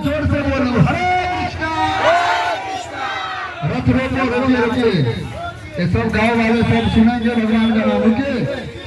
जोर से बोलो हरे कृष्णा। रथ रोको रोके रोके, ये सब गाँव वाले सब सुनेंगे भगवान का नाम।